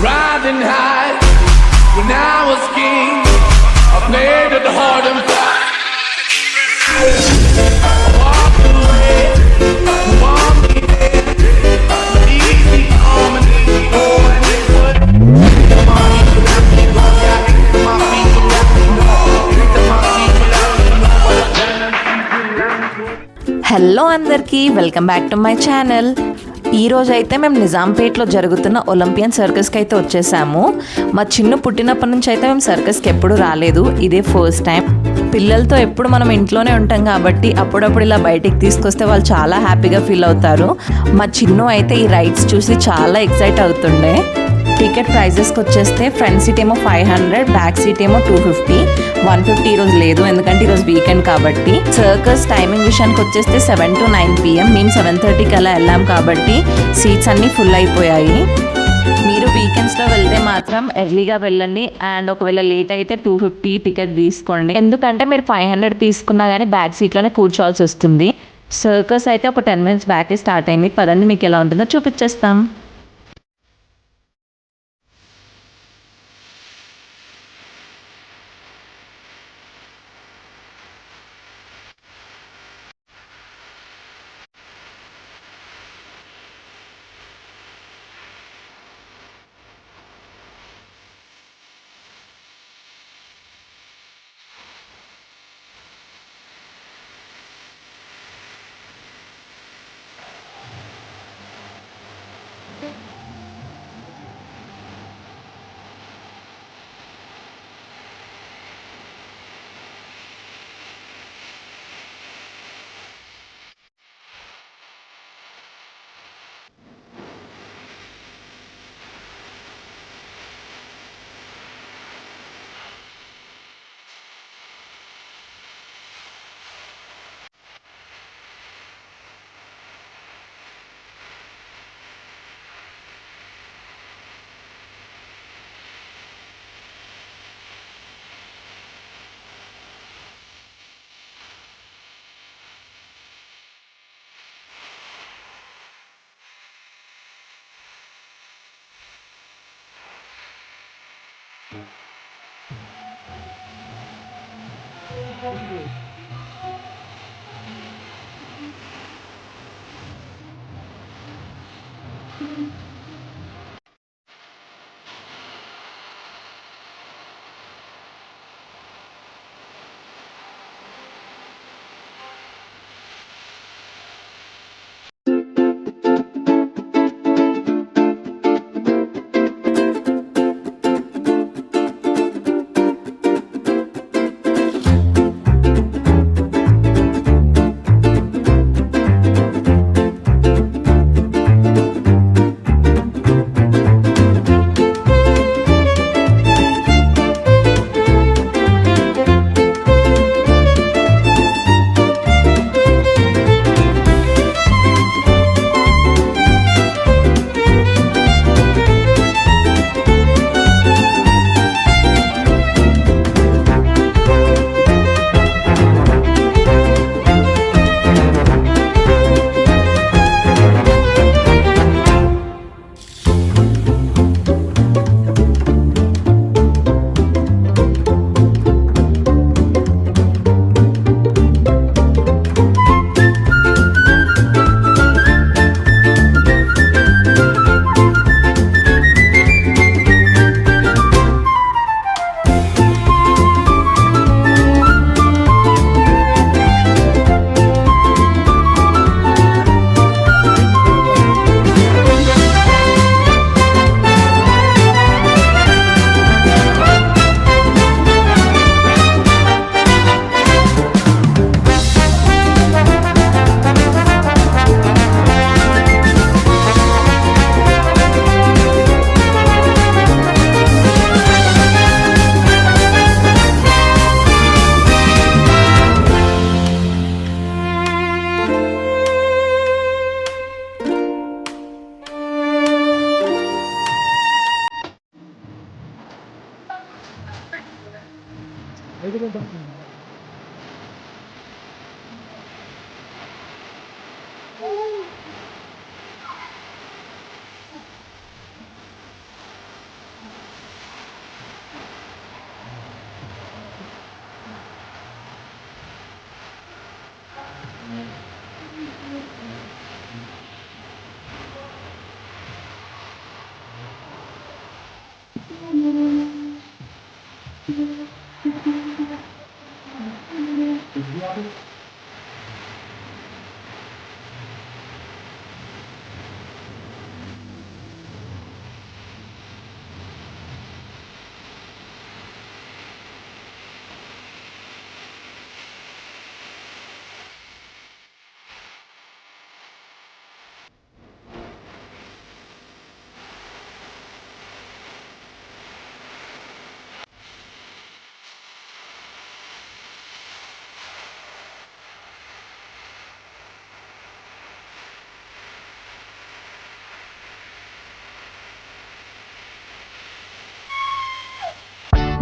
riding high. When I was king, I played it hard and fast. Walk away, want me there. Easy on me, oh, and it would. Come on, you got me, my people got me, my people got me, what I've done. Hello అందరికీ welcome back to my channel. ఈరోజు అయితే మేము నిజాంపేట్లో జరుగుతున్న Olympian సర్కస్కి అయితే వచ్చేసాము. మా చిన్న పుట్టినప్పటి నుంచి అయితే మేము సర్కస్కి ఎప్పుడు రాలేదు, ఇదే ఫస్ట్ టైం. పిల్లలతో ఎప్పుడు మనం ఇంట్లోనే ఉంటాం కాబట్టి అప్పుడప్పుడు ఇలా బయటికి తీసుకొస్తే వాళ్ళు చాలా హ్యాపీగా ఫీల్ అవుతారు. మా చిన్ను అయితే ఈ రైడ్స్ చూసి చాలా ఎక్సైట్ అవుతుండే. టికెట్ ప్రైజెస్కి వచ్చేస్తే ఫ్రంట్ సీట్ ఏమో 500, బ్యాక్ సీట్ ఏమో 250. 150 ఈరోజు లేదు, ఎందుకంటే ఈరోజు వీకెండ్ కాబట్టి. సర్కస్ టైమింగ్ విషయానికి వచ్చేస్తే 7 to 9 PM. మేము 7:30కి అలా వెళ్ళాం కాబట్టి సీట్స్ అన్నీ ఫుల్ అయిపోయాయి. మీరు వీకెండ్స్లో వెళ్తే మాత్రం ఎర్లీగా వెళ్ళండి, అండ్ ఒకవేళ లేట్ అయితే 250 టికెట్ తీసుకోండి. ఎందుకంటే మీరు 500 తీసుకున్నా కానీ బ్యాక్ సీట్లోనే కూర్చోవాల్సి వస్తుంది. సర్కస్ అయితే ఒక 10 minutes బ్యాకే స్టార్ట్ అయింది. పదండి మీకు ఎలా ఉంటుందో చూపించేస్తాం.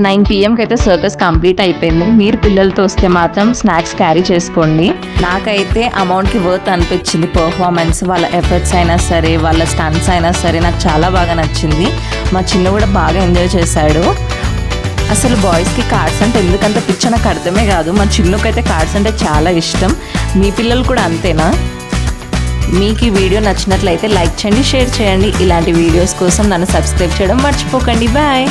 నైన్ పిఎంకి అయితే సర్కస్ కంప్లీట్ అయిపోయింది. మీరు పిల్లలతో వస్తే మాత్రం స్నాక్స్ క్యారీ చేసుకోండి. నాకైతే అమౌంట్కి వర్త్ అనిపించింది. పర్ఫార్మెన్స్, వాళ్ళ ఎఫర్ట్స్ అయినా సరే, వాళ్ళ స్టంట్స్ అయినా సరే నాకు చాలా బాగా నచ్చింది. మా చిన్న కూడా బాగా ఎంజాయ్ చేశాడు. అసలు బాయ్స్కి కార్డ్స్ అంటే ఎందుకంత పిచ్చి నాకు అర్థమే కాదు. మా చిన్నకైతే కార్డ్స్ అంటే చాలా ఇష్టం. మీ పిల్లలు కూడా అంతేనా? మీకు ఈ వీడియో నచ్చినట్లయితే లైక్ చేయండి, షేర్ చేయండి. ఇలాంటి వీడియోస్ కోసం నన్ను సబ్స్క్రైబ్ చేయడం మర్చిపోకండి. బాయ్.